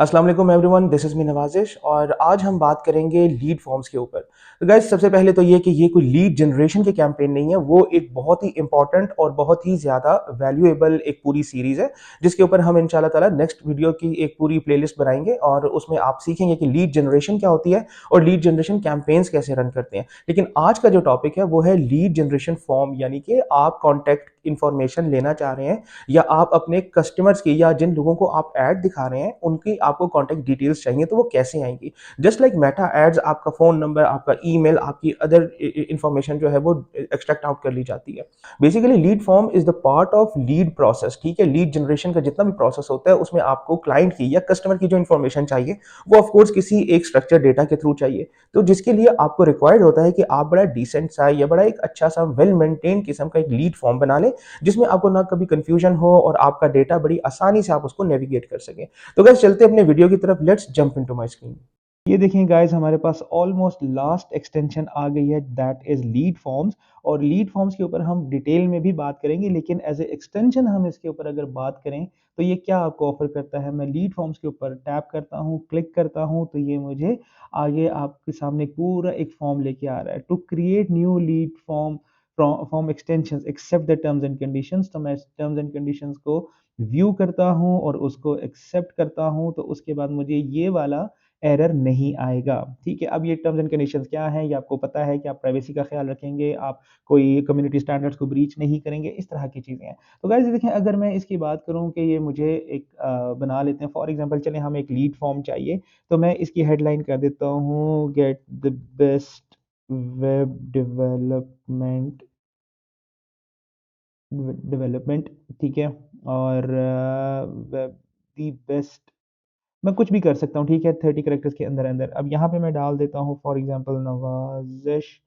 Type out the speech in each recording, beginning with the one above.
अस्सलाम वालेकुम everyone, this is me नवाज़िश और आज हम बात करेंगे लीड फॉर्म्स के ऊपर। तो गाइस सबसे पहले तो ये कि ये कोई लीड जनरेशन की कैंपेन नहीं है, वो एक बहुत ही इंपॉर्टेंट और बहुत ही ज़्यादा वैल्यूएबल एक पूरी सीरीज़ है, जिसके ऊपर हम इंशाल्लाह ताला नेक्स्ट वीडियो की एक पूरी प्लेलिस्ट बनाएँगे और उसमें आप सीखेंगे कि लीड जनरेशन क्या होती है और लीड जनरेशन कैंपेन्स कैसे रन करते हैं। लेकिन आज का जो टॉपिक है वो है लीड जनरेशन फॉर्म, यानी कि आप कॉन्टैक्ट इन्फॉर्मेशन लेना चाह रहे हैं या आप अपने कस्टमर्स की या जिन लोगों को आप ऐड दिखा रहे हैं उनकी आपको कॉन्टैक्ट डिटेल्स चाहिए, तो वो कैसे आएंगी। जस्ट लाइक मेटा एड्स, आपका फोन नंबर, आपका ईमेल, आपकी अदर इंफॉर्मेशन जो है वो एक्सट्रैक्ट आउट कर ली जाती है। Basically lead form is the part of lead process. ठीक है, लीड जनरेशन का जितना भी प्रोसेस होता है उसमें आपको क्लाइंट की या कस्टमर की जो इन्फॉर्मेशन चाहिए वो ऑफकोर्स किसी एक स्ट्रक्चर डेटा के थ्रू चाहिए। तो जिसके लिए आपको रिक्वायर्ड होता है कि आप बड़ा डिसेंट सा या बड़ा एक अच्छा सा वेल मेंटेन किस्म का एक लीड फॉर्म बना लें, जिसमें आपको ना कभी कंफ्यूजन हो और आपका डेटा बड़ी आसानी से आप उसको नेविगेट कर सकें। तो गाइस चलते अपने वीडियो की तरफ, let's jump into my screen. ये देखें गाइस, हमारे पास ऑलमोस्ट लास्ट एक्सटेंशन आ गई है, दैट इज लीड फॉर्म्स। और लीड फॉर्म्स के ऊपर हम डिटेल में भी बात करेंगे, लेकिन एज ए एक्सटेंशन हम इसके ऊपर अगर बात करें तो ये क्या आपको ऑफर करता है। मैं लीड फॉर्म्स के ऊपर टैप करता हूँ, क्लिक करता हूँ, तो ये मुझे आगे आपके सामने पूरा एक फॉर्म लेके आ रहा है। To create new lead form form extensions accept the terms and conditions, तो मैं टर्म्स एंड कंडीशंस को व्यू करता हूँ और उसको एक्सेप्ट करता हूँ, तो उसके बाद मुझे ये वाला एरर नहीं आएगा। ठीक है, अब ये टर्म्स एंड कंडीशंस क्या है, ये आपको पता है कि आप प्राइवेसी का ख्याल रखेंगे, आप कोई कम्युनिटी स्टैंडर्ड्स को ब्रीच नहीं करेंगे, इस तरह की चीज़ें हैं। तो गाइस देखें, अगर मैं इसकी बात करूँ कि ये मुझे एक बना लेते हैं, फॉर एग्जांपल चलें हमें एक लीड फॉर्म चाहिए, तो मैं इसकी हेडलाइन कर देता हूँ, get the best web development. ठीक है, और वेब दी बेस्ट, मैं कुछ भी कर सकता हूँ। ठीक है, 30 कैरेक्टर्स के अंदर अंदर। अब यहाँ पे मैं डाल देता हूँ फॉर एग्जांपल नवाजिश,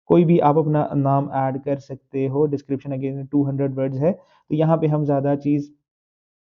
कोई भी आप अपना नाम ऐड कर सकते हो। डिस्क्रिप्शन अगेन 200 वर्ड्स है, तो यहाँ पे हम ज़्यादा चीज़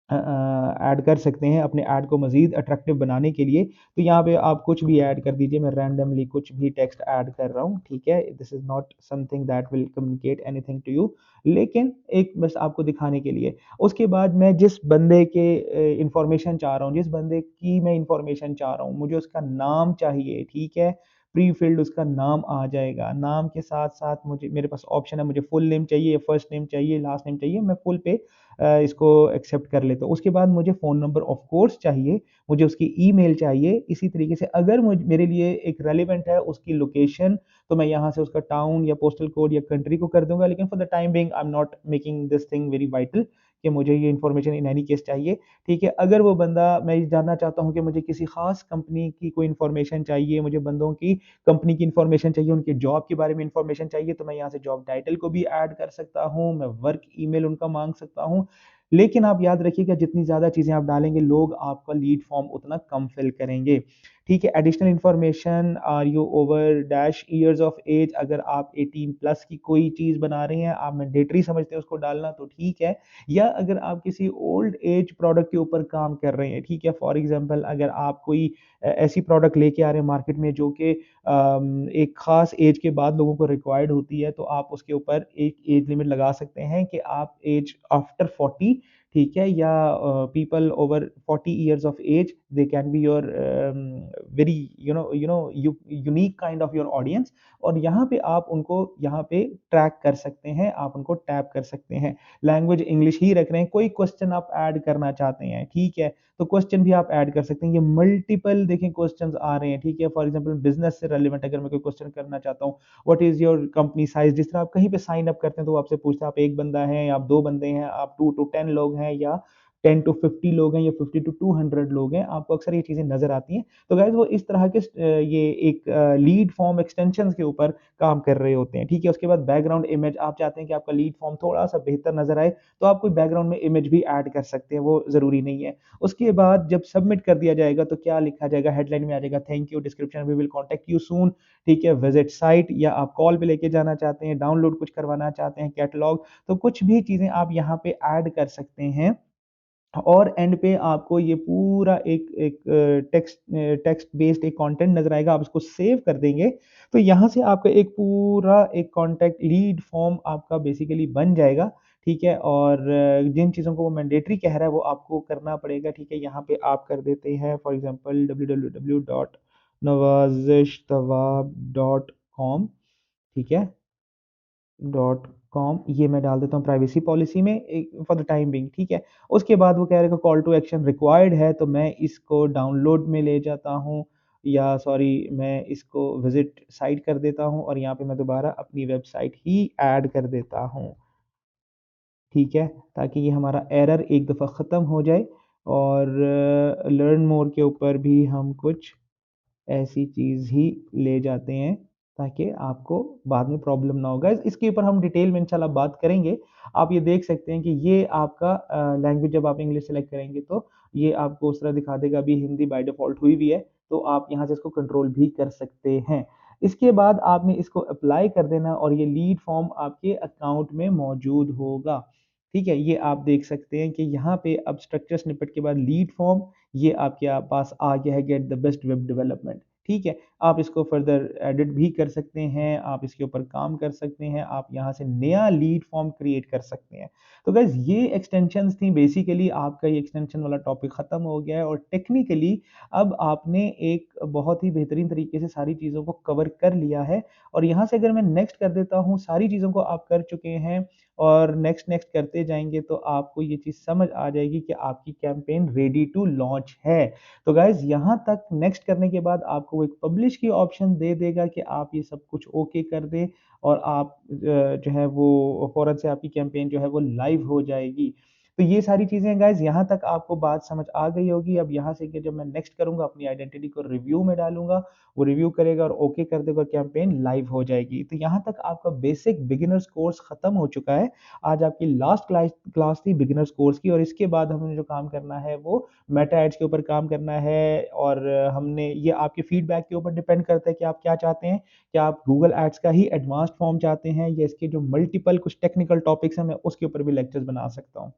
ऐड कर सकते हैं अपने ऐड को मज़ीद अट्रैक्टिव बनाने के लिए। तो यहाँ पे आप कुछ भी ऐड कर दीजिए, मैं रैंडमली कुछ भी टेक्स्ट ऐड कर रहा हूँ। ठीक है, this is not something that will communicate anything to you, लेकिन एक बस आपको दिखाने के लिए। उसके बाद मैं जिस बंदे के इंफॉर्मेशन चाह रहा हूँ, जिस बंदे की मैं इंफॉर्मेशन चाह रहा हूँ, मुझे उसका नाम चाहिए। ठीक है, प्री फिल्ड उसका नाम आ जाएगा। नाम के साथ साथ मुझे, मेरे पास ऑप्शन है, मुझे फुल नेम चाहिए, फर्स्ट नेम चाहिए, लास्ट नेम चाहिए, मैं फुल पे इसको एक्सेप्ट कर लेता हूँ। उसके बाद मुझे फ़ोन नंबर ऑफ कोर्स चाहिए, मुझे उसकी ईमेल चाहिए। इसी तरीके से अगर मेरे लिए एक रेलेवेंट है उसकी लोकेशन, तो मैं यहाँ से उसका टाउन या पोस्टल कोड या कंट्री को कर दूंगा। लेकिन for the time being I am not making this thing very vital कि मुझे ये इन्फॉर्मेशन इन एनी केस चाहिए। ठीक है, अगर वो बंदा, मैं ये जानना चाहता हूँ कि मुझे किसी खास कंपनी की कोई इन्फॉर्मेशन चाहिए, मुझे बंदों की कंपनी की इन्फॉर्मेशन चाहिए, उनके जॉब के बारे में इन्फॉर्मेशन चाहिए, तो मैं यहाँ से जॉब टाइटल को भी ऐड कर सकता हूँ, मैं वर्क ईमेल उनका मांग सकता हूँ। लेकिन आप याद रखिएगा, जितनी ज़्यादा चीज़ें आप डालेंगे, लोग आपका लीड फॉर्म उतना कम फिल करेंगे। ठीक है, additional information, are you over dash years of age, अगर आप 18 प्लस की कोई चीज़ बना रहे हैं, आप मैंडेटरी समझते हैं उसको डालना, तो ठीक है। या अगर आप किसी ओल्ड एज प्रोडक्ट के ऊपर काम कर रहे हैं, ठीक है, फॉर एग्जांपल अगर आप कोई ऐसी प्रोडक्ट लेके आ रहे हैं मार्केट में जो कि एक खास एज के बाद लोगों को रिक्वायर्ड होती है, तो आप उसके ऊपर एक एज लिमिट लगा सकते हैं कि आप एज आफ्टर 40, ठीक है, या people over 40 years of age, they can be your very unique kind of your audience. और यहाँ पे आप उनको यहाँ पे ट्रैक कर सकते हैं, आप उनको टैप कर सकते हैं। लैंग्वेज इंग्लिश ही रख रहे हैं, कोई क्वेश्चन आप ऐड करना चाहते हैं, ठीक है, तो क्वेश्चन भी आप ऐड कर सकते हैं। ये मल्टीपल देखें क्वेश्चंस आ रहे हैं। ठीक है, फॉर एग्जांपल बिजनेस से रिलेवेंट अगर मैं कोई क्वेश्चन करना चाहता हूँ, what is your company size, जिस तरह आप कहीं पे साइन अप करते हैं तो वो आपसे पूछता है आप एक बंदा है, आप दो बंदे हैं, आप 2 to 10 लोग हैं, या 10 to 50 लोग हैं, या 50 to 200 लोग हैं, आपको अक्सर ये चीजें नजर आती हैं। तो गाइज वो इस तरह के ये एक लीड फॉर्म एक्सटेंशन के ऊपर काम कर रहे होते हैं। ठीक है, उसके बाद बैकग्राउंड इमेज, आप चाहते हैं कि आपका लीड फॉर्म थोड़ा सा बेहतर नजर आए, तो आप कोई बैकग्राउंड में इमेज भी ऐड कर सकते हैं, वो जरूरी नहीं है। उसके बाद जब सबमिट कर दिया जाएगा तो क्या लिखा जाएगा, हेडलाइन में आ जाएगा, thank you, description we will contact you soon. ठीक है, विजिट साइट, या आप कॉल पे लेके जाना चाहते हैं, डाउनलोड कुछ करवाना चाहते हैं, कैटलॉग, तो कुछ भी चीजें आप यहाँ पे ऐड कर सकते हैं। और एंड पे आपको ये पूरा एक एक टेक्स्ट टेक्स्ट बेस्ड एक कंटेंट नजर आएगा, आप इसको सेव कर देंगे, तो यहाँ से आपका एक पूरा एक कॉन्टैक्ट लीड फॉर्म आपका बेसिकली बन जाएगा। ठीक है? और जिन चीज़ों को वो मैंडेटरी कह रहा है वो आपको करना पड़ेगा, ठीक है? यहाँ पे आप कर देते हैं फॉर एग्ज़ाम्पल www.nawazishtawab.com, ठीक है? डॉट कॉम ये मैं डाल देता हूँ प्राइवेसी पॉलिसी में एक फॉर द टाइम बीइंग, ठीक है? उसके बाद वो कह रहेगा कॉल टू एक्शन रिक्वायर्ड है, तो मैं इसको डाउनलोड में ले जाता हूँ या सॉरी मैं इसको विज़िट साइट कर देता हूँ और यहाँ पे मैं दोबारा अपनी वेबसाइट ही ऐड कर देता हूँ, ठीक है? ताकि ये हमारा एरर एक दफ़ा ख़त्म हो जाए और लर्न मोर के ऊपर भी हम कुछ ऐसी चीज़ ही ले जाते हैं ताकि आपको बाद में प्रॉब्लम ना हो। गाइस इसके ऊपर हम डिटेल में इंशाल्लाह बात करेंगे। आप ये देख सकते हैं कि ये आपका लैंग्वेज जब आप इंग्लिश सेलेक्ट करेंगे तो ये आपको उस तरह दिखा देगा। अभी हिंदी बाय डिफ़ॉल्ट हुई हुई है, तो आप यहाँ से इसको कंट्रोल भी कर सकते हैं। इसके बाद आपने इसको अप्लाई कर देना और ये लीड फॉर्म आपके अकाउंट में मौजूद होगा। ठीक है? ये आप देख सकते हैं कि यहाँ पे अब स्ट्रक्चर स्निपेट के बाद लीड फॉर्म ये आपके पास आ गया है get the best web development, ठीक है? आप इसको फर्दर एडिट भी कर सकते हैं, आप इसके ऊपर काम कर सकते हैं, आप यहाँ से नया लीड फॉर्म क्रिएट कर सकते हैं। तो गाइज़ ये एक्सटेंशंस थी बेसिकली आपका ये एक्सटेंशन वाला टॉपिक खत्म हो गया है और टेक्निकली अब आपने एक बहुत ही बेहतरीन तरीके से सारी चीज़ों को कवर कर लिया है और यहाँ से अगर मैं नेक्स्ट कर देता हूँ, सारी चीज़ों को आप कर चुके हैं और नेक्स्ट नेक्स्ट करते जाएँगे तो आपको ये चीज़ समझ आ जाएगी कि आपकी कैंपेन रेडी टू लॉन्च है। तो गाइज़ यहाँ तक नेक्स्ट करने के बाद आपको वो एक पब्लिश की ऑप्शन दे देगा कि आप ये सब कुछ ओके कर दें और आप जो है वो फ़ौरन से आपकी कैंपेन जो है वो लाइव हो जाएगी। तो ये सारी चीज़ें गाइज़ यहाँ तक आपको बात समझ आ गई होगी। अब यहाँ से कि जब मैं नेक्स्ट करूँगा अपनी आइडेंटिटी को रिव्यू में डालूँगा, वो रिव्यू करेगा और ओके कर देगा और कैंपेन लाइव हो जाएगी। तो यहाँ तक आपका बेसिक बिगिनर्स कोर्स खत्म हो चुका है। आज आपकी लास्ट क्लास थी बिगिनर्स कोर्स की और इसके बाद हमें जो काम करना है वो मेटा एड्स के ऊपर काम करना है और हमने ये आपके फीडबैक के ऊपर डिपेंड करता है कि आप क्या चाहते हैं। क्या आप गूगल एड्स का ही एडवांस्ड फॉर्म चाहते हैं या इसके जो मल्टीपल कुछ टेक्निकल टॉपिक्स हैं मैं उसके ऊपर भी लेक्चर्स बना सकता हूँ।